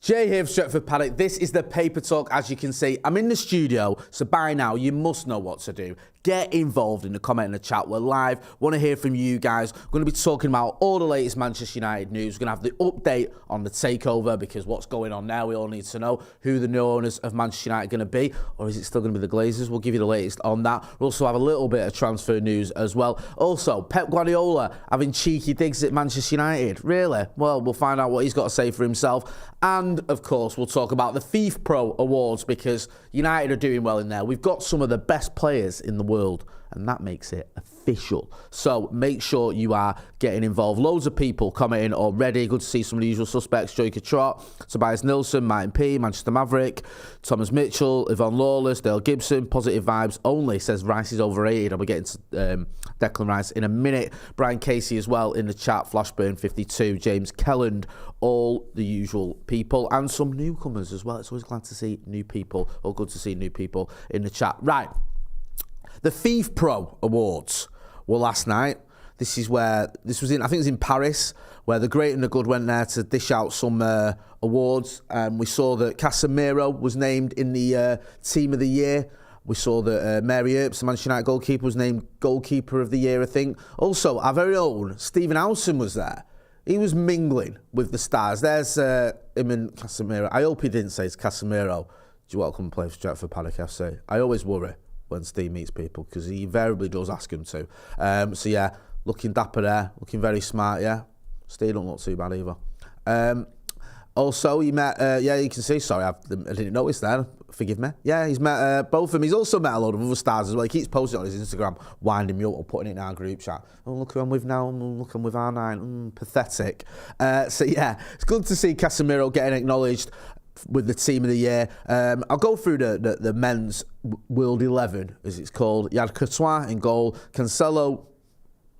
Jay here from Stretford, Paddock. This is the Paper Talk. As you can see, I'm in the studio, so by now you must know what to do. Get involved in the comment and the chat. We're live. Want to hear from you guys. We're going to be talking about all the latest Manchester United news. We're going to have the update on the takeover, because what's going on now, we all need to know who the new owners of Manchester United are going to be, or is it still going to be the Glazers? We'll give you the latest on that. We'll also have a little bit of transfer news as well. Also, Pep Guardiola having cheeky digs at Manchester United. Really? Well, we'll find out what he's got to say for himself. And, of course, we'll talk about the FIFA Pro Awards, because United are doing well in there. We've got some of the best players in the world, and that makes it official. So make sure you are getting involved. Loads of people commenting already. Good to see some of the usual suspects. Joey Trott, Tobias Nilsson, Martin P, Manchester Maverick, Thomas Mitchell, Yvonne Lawless, Dale Gibson. Positive vibes only, says Rice is overrated. I'll be getting to Declan Rice in a minute. Brian Casey as well in the chat. Flashburn52, James Kelland, all the usual people, and some newcomers as well. It's always glad to see new people, or good to see new people in the chat. Right. The FIFA Pro Awards were last night. This was in, I think it was in Paris, where the great and the good went there to dish out some awards. We saw that Casemiro was named in the Team of the Year. We saw that Mary Earps, the Manchester United goalkeeper, was named Goalkeeper of the Year, I think. Also, our very own Stephen Howson was there. He was mingling with the stars. There's him and Casemiro. I hope he didn't say it's Casemiro. Do you want to come and play for Stretford, Paddock FC? I always worry when Steve meets people, because he invariably does ask him to. So yeah, looking dapper there, looking very smart, yeah. Steve don't look too bad either. Also, he met, yeah, you can see, sorry, I didn't notice that, forgive me. Yeah, he's met both of them. He's also met a load of other stars as well. He keeps posting on his Instagram, winding me up or putting it in our group chat. Oh, look who I'm with now, look I'm with R9, pathetic. So yeah, it's good to see Casemiro getting acknowledged with the Team of the Year. I'll go through the men's World 11, as it's called. You had Courtois in goal, Cancelo,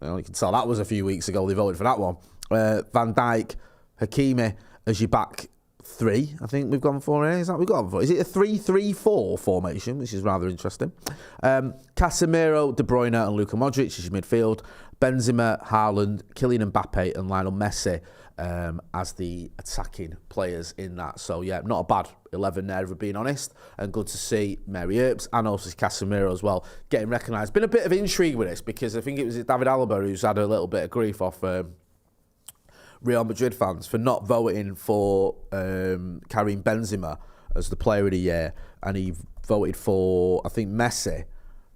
well, you can tell that was a few weeks ago, they voted for that one. Van Dijk, Hakimi as your back three, I think we've gone for here. Is that what we've gone for? Is it a 3-3-4 formation, which is rather interesting? Casemiro, De Bruyne and Luka Modric as your midfield. Benzema, Haaland, Kylian Mbappe and Lionel Messi as the attacking players in that. So yeah, not a bad 11 there, if we're being honest, and good to see Mary Earps and also Casemiro as well getting recognised. Been a bit of intrigue with this, because I think it was David Alaba who's had a little bit of grief off Real Madrid fans for not voting for Karim Benzema as the player of the year, and he voted for, I think, Messi,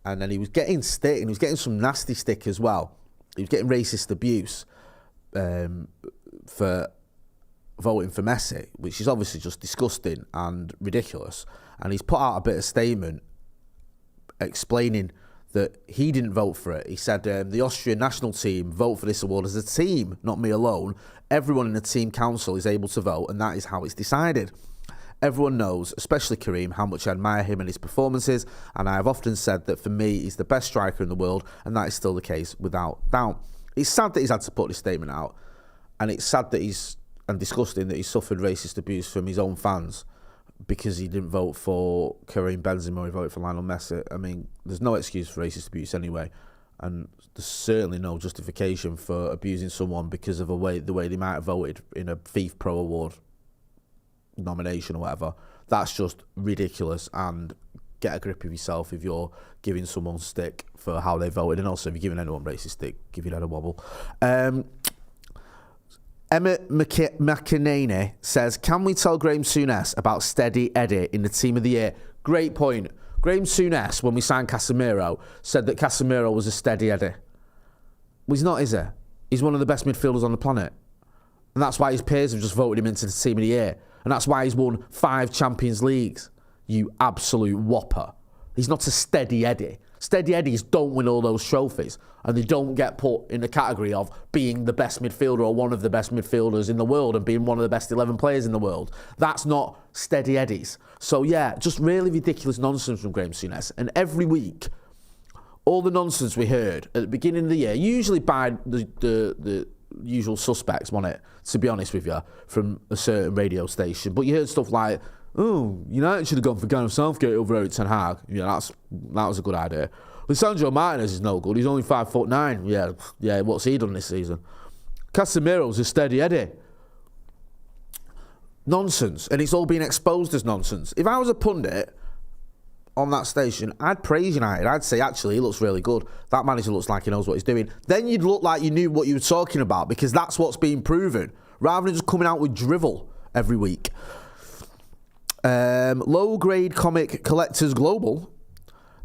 and then he was getting stick, and he was getting some nasty stick as well. He was getting racist abuse for voting for Messi, which is obviously just disgusting and ridiculous. And he's put out a bit of statement explaining that he didn't vote for it. He said the Austrian national team vote for this award as a team, not me alone. Everyone in the team council is able to vote, and that is how it's decided. Everyone knows, especially Karim, how much I admire him and his performances, and I have often said that for me, he's the best striker in the world, and that is still the case without doubt. It's sad that he's had to put this statement out, and it's sad that and disgusting that he's suffered racist abuse from his own fans because he didn't vote for Karim Benzema, he voted for Lionel Messi. I mean, there's no excuse for racist abuse anyway, and there's certainly no justification for abusing someone because of the way they might have voted in a FIFA Pro Award nomination or whatever. That's just ridiculous, and get a grip of yourself if you're giving someone stick for how they voted, and also if you're giving anyone racist stick, give your head a wobble. Emma McInerney says, can we tell Graham Souness about Steady Eddie in the Team of the Year? Great point. Graham Souness, when we signed Casemiro, said that Casemiro was a steady Eddie. Well, he's not, is he? He's one of the best midfielders on the planet. And that's why his peers have just voted him into the Team of the Year. And that's why he's won 5 Champions Leagues. You absolute whopper. He's not a steady Eddie. Steady Eddies don't win all those trophies, and they don't get put in the category of being the best midfielder or one of the best midfielders in the world and being one of the best 11 players in the world. That's not Steady Eddies. So yeah, just really ridiculous nonsense from Graham Souness. And every week, all the nonsense we heard at the beginning of the year, usually by the usual suspects, wasn't it, to be honest with you, from a certain radio station. But you heard stuff like, oh, United should have gone for Gareth Southgate over Eric Ten Hag. Yeah, that was a good idea. Lisandro Martinez is no good. He's only 5'9". Yeah. What's he done this season? Casemiro's a steady Eddie. nonsense, and it's all being exposed as nonsense. If I was a pundit on that station, I'd praise United. I'd say, actually, he looks really good. That manager looks like he knows what he's doing. Then you'd look like you knew what you were talking about, because that's what's being proven, rather than just coming out with drivel every week. Low-grade comic collectors global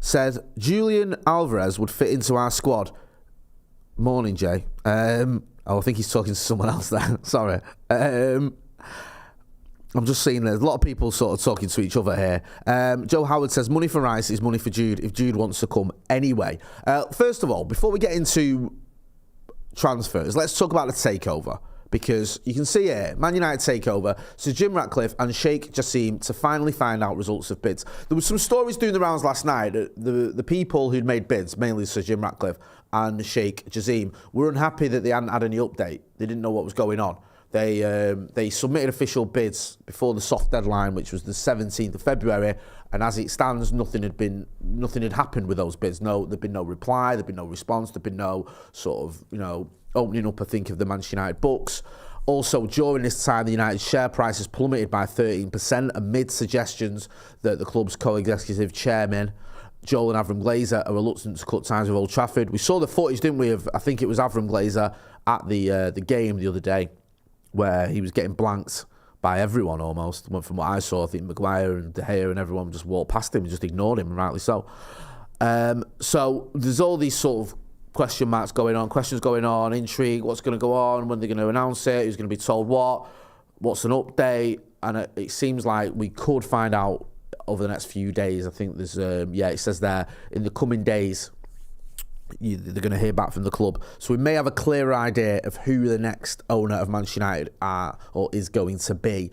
said Julian Alvarez would fit into our squad. Morning, Jay. I think he's talking to someone else there. Sorry. I'm just seeing there's a lot of people sort of talking to each other here. Joe Howard says, money for Rice is money for Jude if Jude wants to come anyway. First of all, before we get into transfers, let's talk about the takeover. Because you can see here, Man United takeover, Sir Jim Ratcliffe and Sheikh Jassim to finally find out results of bids. There were some stories doing the rounds last night. The people who'd made bids, mainly Sir Jim Ratcliffe and Sheikh Jassim, were unhappy that they hadn't had any update. They didn't know what was going on. They submitted official bids before the soft deadline, which was the 17th of February, and as it stands, nothing had happened with those bids. There'd been no reply, there'd been no response, there'd been no sort of, opening up, I think, of the Manchester United books. Also, during this time, the United share price has plummeted by 13% amid suggestions that the club's co-executive chairman, Joel and Avram Glazer, are reluctant to cut ties with Old Trafford. We saw the footage, didn't we, of, I think it was Avram Glazer at the game the other day, where he was getting blanked by everyone almost. From what I saw, I think Maguire and De Gea and everyone just walked past him and just ignored him, and rightly so. So there's all these sort of question marks going on, questions going on, intrigue, what's going to go on, when they're going to announce it, who's going to be told what's an update, and it seems like we could find out over the next few days. I think there's, it says there, in the coming days, they're going to hear back from the club. So we may have a clearer idea of who the next owner of Manchester United are or is going to be.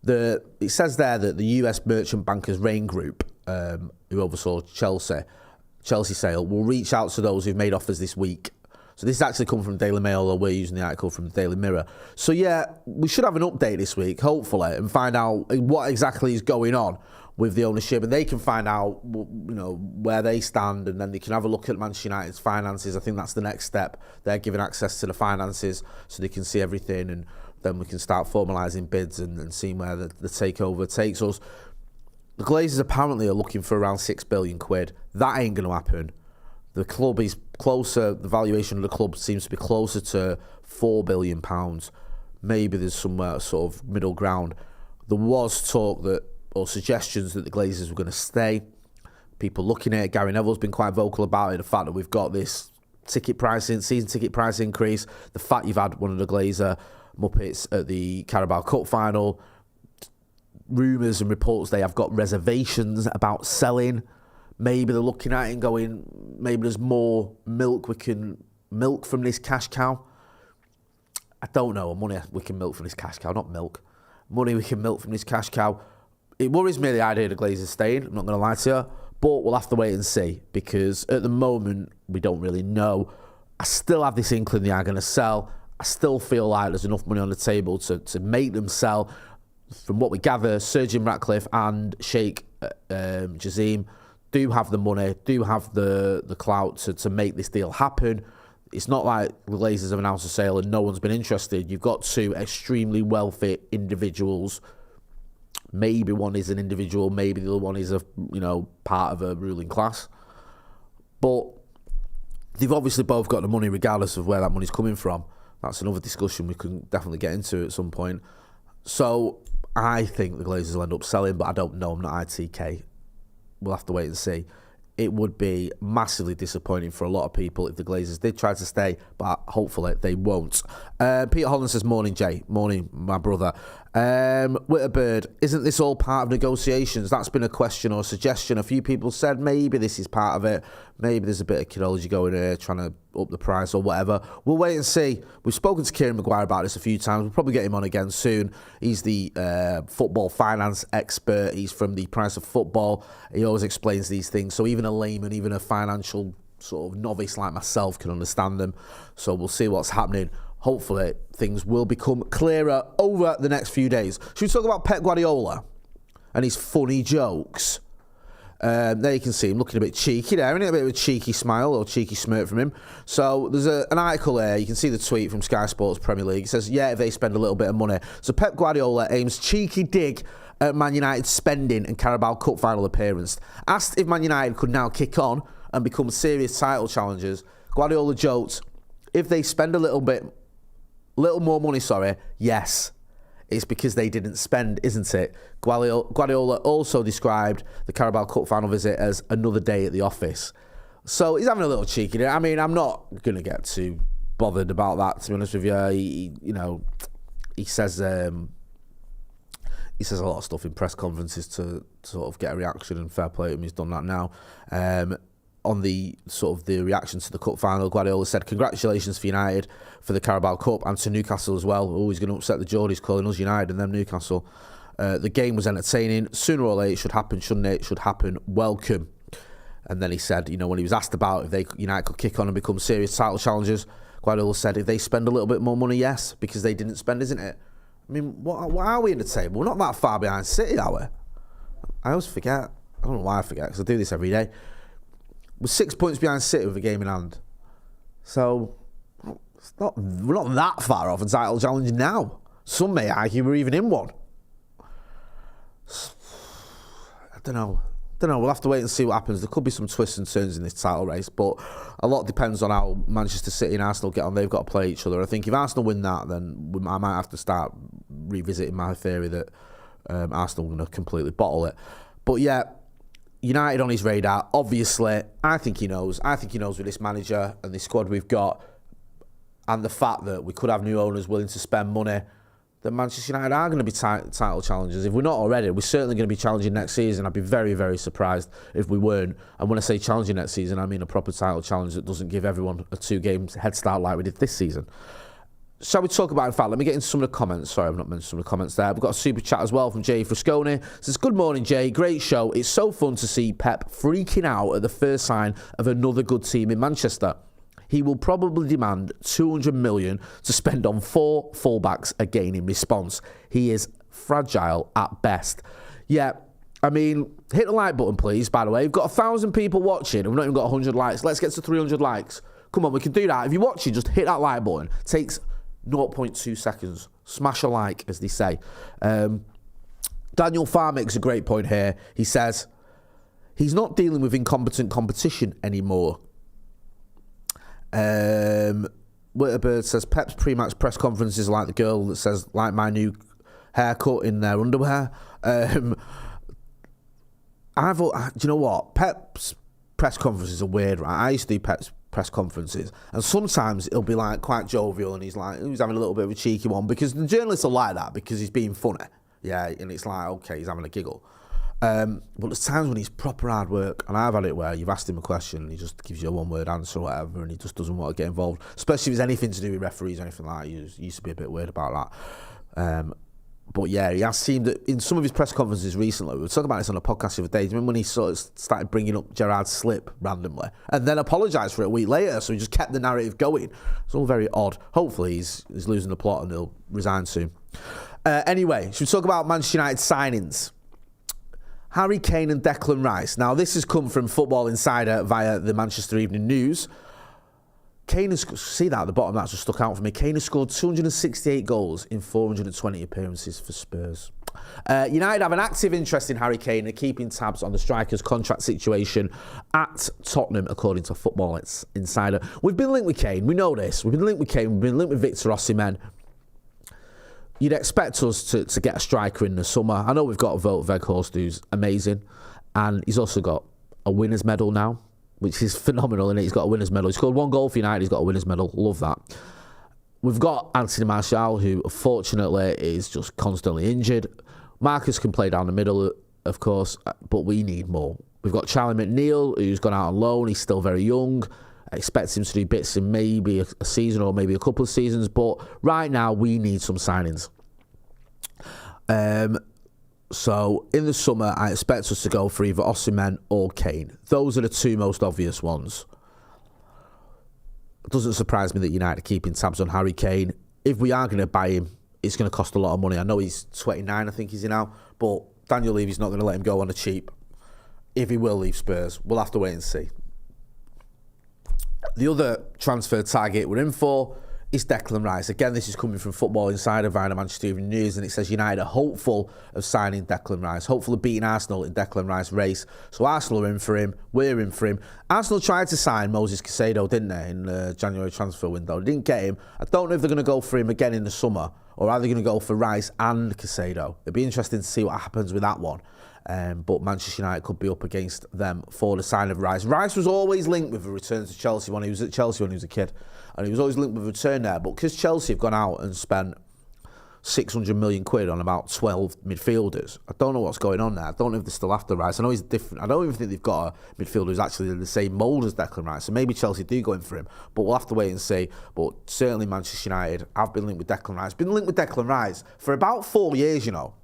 It says there that the US merchant bankers Rain Group, who oversaw Chelsea sale, will reach out to those who've made offers this week. So this has actually come from Daily Mail, although we're using the article from the Daily Mirror. So yeah, we should have an update this week, hopefully, and find out what exactly is going on with the ownership, and they can find out, where they stand, and then they can have a look at Manchester United's finances. I think that's the next step. They're giving access to the finances so they can see everything, and then we can start formalising bids and seeing where the takeover takes us. The Glazers apparently are looking for around £6 billion. That ain't going to happen. The club is closer, the valuation of the club seems to be closer to £4 billion. Maybe there's some sort of middle ground. There was talk or suggestions that the Glazers were going to stay. People looking at it, Gary Neville's been quite vocal about it, the fact that we've got this season ticket price increase, the fact you've had one of the Glazer Muppets at the Carabao Cup final, rumours and reports they have got reservations about selling. Maybe they're looking at it and going, maybe there's more milk we can milk from this cash cow. I don't know, money we can milk from this cash cow, not milk. Money we can milk from this cash cow. It worries me, the idea of the Glazers staying, I'm not going to lie to you, but we'll have to wait and see, because at the moment, we don't really know. I still have this inkling they are going to sell. I still feel like there's enough money on the table to make them sell. From what we gather, Sir Jim Ratcliffe and Sheikh Jassim do have the money, do have the clout to make this deal happen. It's not like the Glazers have announced a sale and no one's been interested. You've got two extremely wealthy individuals. Maybe one is an individual, maybe the other one is part of a ruling class. But they've obviously both got the money regardless of where that money's coming from. That's another discussion we can definitely get into at some point. So I think the Glazers will end up selling, but I don't know. I'm not ITK. We'll have to wait and see. It would be massively disappointing for a lot of people if the Glazers did try to stay, but hopefully they won't. Peter Holland says, morning, Jay. Morning, my brother. Witterbird, isn't this all part of negotiations? That's been a question or suggestion. A few people said maybe this is part of it. Maybe there's a bit of kidology going here, trying to up the price or whatever. We'll wait and see. We've spoken to Kieran Maguire about this a few times. We'll probably get him on again soon. He's the football finance expert. He's from the Price of Football. He always explains these things. So even a layman, even a financial sort of novice like myself can understand them. So we'll see what's happening. Hopefully, things will become clearer over the next few days. Should we talk about Pep Guardiola and his funny jokes? There you can see him looking a bit cheeky there, isn't it? A bit of a cheeky smile or cheeky smirk from him. So there's an article there. You can see the tweet from Sky Sports Premier League. It says, yeah, if they spend a little bit of money. So Pep Guardiola aims cheeky dig at Man United's spending and Carabao Cup final appearance. Asked if Man United could now kick on and become serious title challengers, Guardiola joked, if they spend a little more money, yes. It's because they didn't spend, isn't it? Guardiola also described the Carabao Cup final visit as another day at the office. So he's having a little cheeky. I mean, I'm not going to get too bothered about that, to be honest with you. He says a lot of stuff in press conferences to sort of get a reaction, and fair play to him, he's done that now. On the reaction to the cup final, Guardiola said, congratulations for United for the Carabao Cup and to Newcastle as well. Always going to upset the Geordies calling us United and them Newcastle. The game was entertaining. Sooner or later it should happen, shouldn't it? It should happen. Welcome. And then he said, when he was asked about if United could kick on and become serious title challengers, Guardiola said, if they spend a little bit more money, yes, because they didn't spend, isn't it? I mean, what are we in the table? We're not that far behind City, are we? I always forget. I don't know why I forget, because I do this every day. We're 6 points behind City with a game in hand. So, we're not that far off a title challenge now. Some may argue we're even in one. I don't know. We'll have to wait and see what happens. There could be some twists and turns in this title race, but a lot depends on how Manchester City and Arsenal get on. They've got to play each other. I think if Arsenal win that, then I might have to start revisiting my theory that Arsenal are going to completely bottle it. But yeah, United on his radar, obviously. I think he knows with this manager and this squad we've got, and the fact that we could have new owners willing to spend money, that Manchester United are going to be title challengers. If we're not already, we're certainly going to be challenging next season. I'd be very, very surprised if we weren't. And when I say challenging next season, I mean a proper title challenge that doesn't give everyone a 2-game head start like we did this season. Shall we talk about, in fact, let me get into some of the comments. Sorry, I've not mentioned some of the comments there. We've got a super chat as well from Jay Frasconi. It says, good morning, Jay. Great show. It's so fun to see Pep freaking out at the first sign of another good team in Manchester. He will probably demand 200 million to spend on 4 fullbacks again in response. He is fragile at best. Yeah, I mean, hit the like button, please, by the way. We've got 1,000 people watching and we've not even got 100 likes. Let's get to 300 likes. Come on, we can do that. If you're watching, just hit that like button. It takes 0.2 seconds. Smash a like, as they say. Daniel Farr makes a great point here. He says, he's not dealing with incompetent competition anymore. Witterbird says, Pep's pre-match press conference is like the girl that says, like my new haircut in their underwear. Do you know what? Pep's press conferences are weird, right? I used to do Pep's press conferences, and sometimes it'll be like quite jovial, and he's having a little bit of a cheeky one, because the journalists are like that because he's being funny, yeah, and it's like, okay, he's having a giggle. But there's times when he's proper hard work, and I've had it where you've asked him a question and he just gives you a one-word answer or whatever, and he just doesn't want to get involved, especially if it's anything to do with referees or anything like that. He used to be a bit weird about that. But yeah, he has seemed that in some of his press conferences recently, we were talking about this on a podcast the other day, do you remember when he sort of started bringing up Gerrard's slip randomly and then apologised for it a week later, so he just kept the narrative going? It's all very odd. Hopefully he's losing the plot and he'll resign soon. Anyway, should we talk about Manchester United signings? Harry Kane and Declan Rice. Now, this has come from Football Insider via the Manchester Evening News. Kane has, see that at the bottom, that's just stuck out for me. Kane has scored 268 goals in 420 appearances for Spurs. United have an active interest in Harry Kane and are keeping tabs on the striker's contract situation at Tottenham, according to Football Insider. We've been linked with Kane, we know this. We've been linked with Kane, we've been linked with Victor Osimhen. You'd expect us to get a striker in the summer. I know we've got Wout Weghorst, who's amazing, and he's also got a winner's medal now, which is phenomenal, and he's got a winner's medal. He scored 1 goal for United, he's got a winner's medal. Love that. We've got Anthony Martial, who unfortunately is just constantly injured. Marcus can play down the middle, of course, but we need more. We've got Charlie McNeil, who's gone out on loan. He's still very young. I expect him to do bits in maybe a season or maybe a couple of seasons, but right now we need some signings. So in the summer, I expect us to go for either Osimhen or Kane. Those are the 2 most obvious ones. It doesn't surprise me that United are keeping tabs on Harry Kane. If we are going to buy him, it's going to cost a lot of money. I know he's 29, I think he's in now, but Daniel Levy's not going to let him go on the cheap. if he will leave Spurs. We'll have to wait and see. The other transfer target we're in for is Declan Rice. Again, this is coming from Football Insider via the Manchester Evening News, and it says United are hopeful of signing Declan Rice, hopeful of beating Arsenal in Declan Rice race. So Arsenal are in for him, we're in for him. Arsenal tried to sign Moses Caicedo, didn't they, in the January transfer window. They didn't get him. I don't know if they're going to go for him again in the summer, or are they going to go for Rice and Caicedo? It'd be interesting to see what happens with that one. But Manchester United could be up against them for the sign of Rice. Rice was always linked with a return to Chelsea when he was at Chelsea when he was a kid. And he was always linked with a return there. But because Chelsea have gone out and spent 600 million quid on about 12 midfielders, I don't know what's going on there. I don't know if they're still after Rice. I know he's different. I don't even think they've got a midfielder who's actually in the same mould as Declan Rice. So maybe Chelsea do go in for him. But we'll have to wait and see. But certainly Manchester United have been linked with Declan Rice. Been linked with Declan Rice for about 4 years, you know.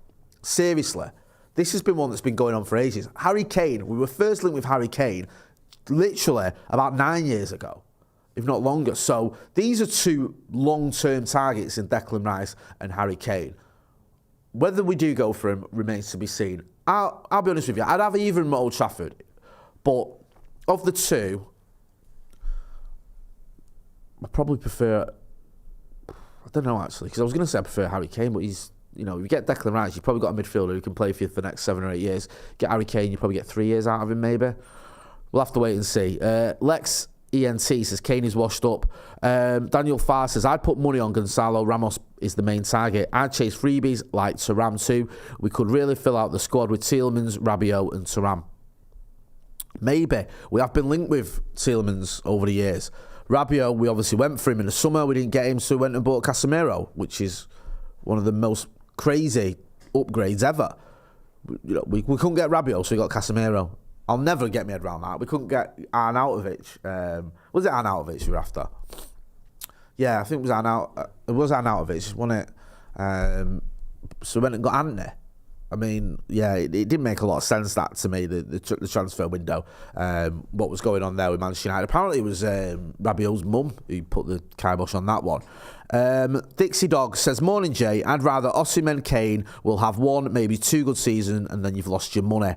Seriously. This has been one that's been going on for ages. Harry Kane, we were first linked with Harry Kane literally about 9 years ago, if not longer. So these are two long-term targets in Declan Rice and Harry Kane. Whether we do go for him remains to be seen. I'll be honest with you, I'd have either in Old Trafford, but of the two, I probably prefer, I don't know actually, because I was going to say I prefer Harry Kane, but he's, you know, if you get Declan Rice, you've probably got a midfielder who can play for you for the next 7 or 8 years. Get Harry Kane, you probably get 3 years out of him, maybe. We'll have to wait and see. Lex ENT says Kane is washed up. Daniel Farr says, I'd put money on Gonzalo Ramos is the main target. I'd chase freebies like Thuram too. We could really fill out the squad with Tielemans, Rabiot and Thuram. Maybe. We have been linked with Tielemans over the years. Rabiot, we obviously went for him in the summer. We didn't get him, so we went and bought Casemiro, which is one of the most crazy upgrades ever. You know, we couldn't get Rabiot, so we got Casemiro. I'll never get my head around that. We couldn't get Arnautovic. Was it Arnautovic we were after? Yeah, I think it was Arnautovic, wasn't it? So we went and got Antony. I mean, yeah, it didn't make a lot of sense, that, to me, the transfer window, what was going on there with Manchester United. Apparently it was Rabiot's mum who put the kibosh on that one. Dixie Dog says, morning Jay, I'd rather Osimhen Kane will have 1, maybe 2 good seasons and then you've lost your money.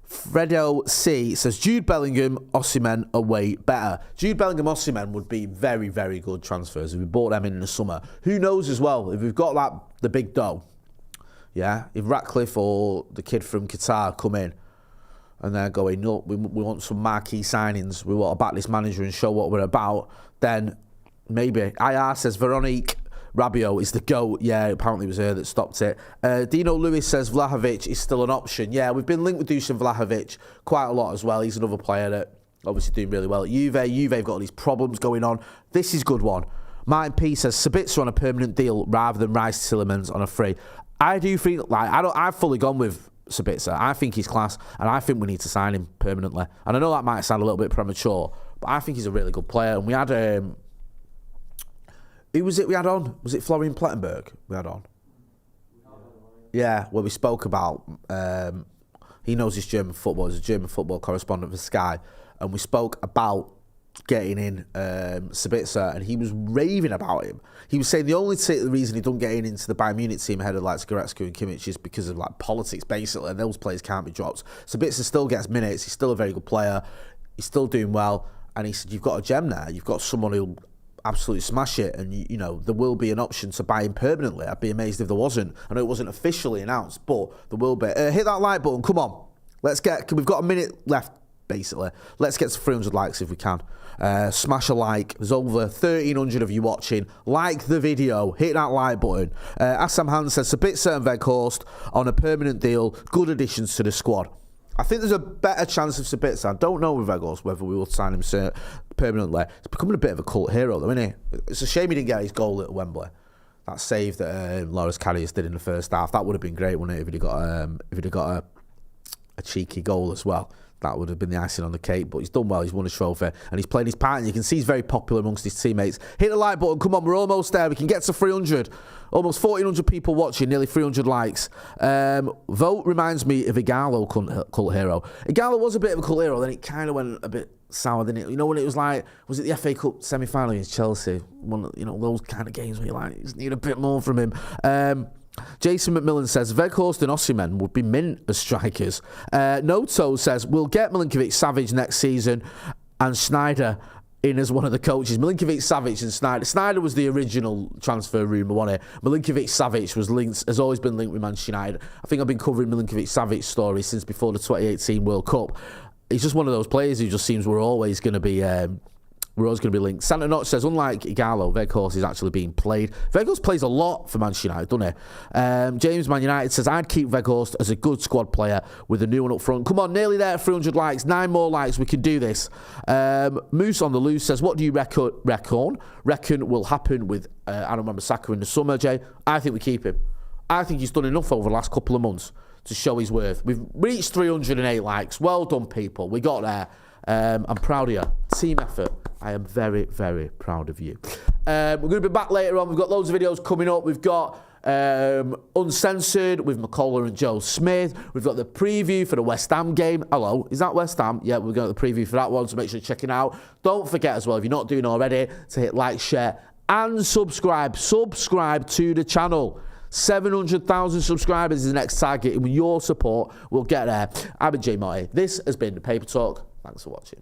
Fredo C says, Jude Bellingham, Osimhen away better. Jude Bellingham, Osimhen would be very, very good transfers if we bought them in the summer. Who knows as well, if we've got the big dough, yeah, if Ratcliffe or the kid from Qatar come in and they're going, no, we want some marquee signings, we want to back this manager and show what we're about, then maybe. IR says Veronique Rabiot is the GOAT. Yeah, apparently it was her that stopped it. Dino Lewis says Vlahovic is still an option. Yeah, we've been linked with Dusan Vlahovic quite a lot as well. He's another player that obviously doing really well at Juve. Juve have got all these problems going on. This is a good one. Martin P says Sabitzer on a permanent deal rather than Rice Tielemans on a free. I do feel like I've fully gone with Sabitzer. I think he's class, and I think we need to sign him permanently. And I know that might sound a little bit premature, but I think he's a really good player. And we had who was it we had on? Was it Florian Plettenberg we had on? Yeah, where we spoke about he knows his German football. He's a German football correspondent for Sky, and we spoke about getting in Sabitzer, and he was raving about him. He was saying the only reason he don't get into the Bayern Munich team ahead of like Goretzka and Kimmich is because of like politics, basically, and those players can't be dropped. Sabitzer still gets minutes. He's still a very good player. He's still doing well, and he said, you've got a gem there. You've got someone who'll absolutely smash it, and you know there will be an option to buy him permanently. I'd be amazed if there wasn't. I know it wasn't officially announced, but there will be. Hit that like button, come on. We've got a minute left, basically. Let's get to 300 likes if we can. Smash a like. There's over 1,300 of you watching. Like the video. Hit that like button. Assam Hans says, Sabitzer and Weghorst on a permanent deal. Good additions to the squad. I think there's a better chance of Sabitzer. I don't know with Weghorst whether we will sign him permanently. He's becoming a bit of a cult hero, though, isn't he? It's a shame he didn't get his goal at Wembley. That save that Loris Karius did in the first half. That would have been great, wouldn't it, if he'd got a cheeky goal as well. That would have been the icing on the cake, but he's done well. He's won a trophy, and he's playing his part, and you can see he's very popular amongst his teammates. Hit the like button. Come on, we're almost there. We can get to 300. Almost 1,400 people watching, nearly 300 likes. Vote reminds me of Igalo cult hero. Igalo was a bit of a cult hero, then it kind of went a bit sour, didn't it? You know, when it was like, was it the FA Cup semi-final against Chelsea? One, you know, those kind of games where you like, you just need a bit more from him. Jason McMillan says, Weghorst and Osimhen would be mint as strikers. Noto says, we'll get Milinkovic-Savic next season and Schneider in as one of the coaches. Milinkovic-Savic and Schneider. Schneider was the original transfer rumour, wasn't it? Milinkovic-Savic has always been linked with Manchester United. I think I've been covering Milinkovic-Savic's story since before the 2018 World Cup. He's just one of those players who just seems we're always going to be linked. Santa Notch says, unlike Igalo, Weghorst is actually being played. Weghorst plays a lot for Manchester United, doesn't he? James Man United says, I'd keep Weghorst as a good squad player with a new one up front. Come on, nearly there, 300 likes, 9 more likes, we can do this. Moose on the Loose says, what do you reckon will happen with Aaron Wan-Bissaka in the summer, Jay? I think we keep him. I think he's done enough over the last couple of months to show his worth. We've reached 308 likes. Well done, people. We got there. I'm proud of you. Team effort. I am very, very proud of you. We're going to be back later on. We've got loads of videos coming up. We've got Uncensored with McCullough and Joe Smith. We've got the preview for the West Ham game. Hello, is that West Ham? Yeah, we've got the preview for that one, so make sure you check it out. Don't forget as well, if you're not doing already, to hit like, share, and subscribe. Subscribe to the channel. 700,000 subscribers is the next target, and with your support, we'll get there. I've been Jay Marty. This has been the Paper Talk. Thanks for watching.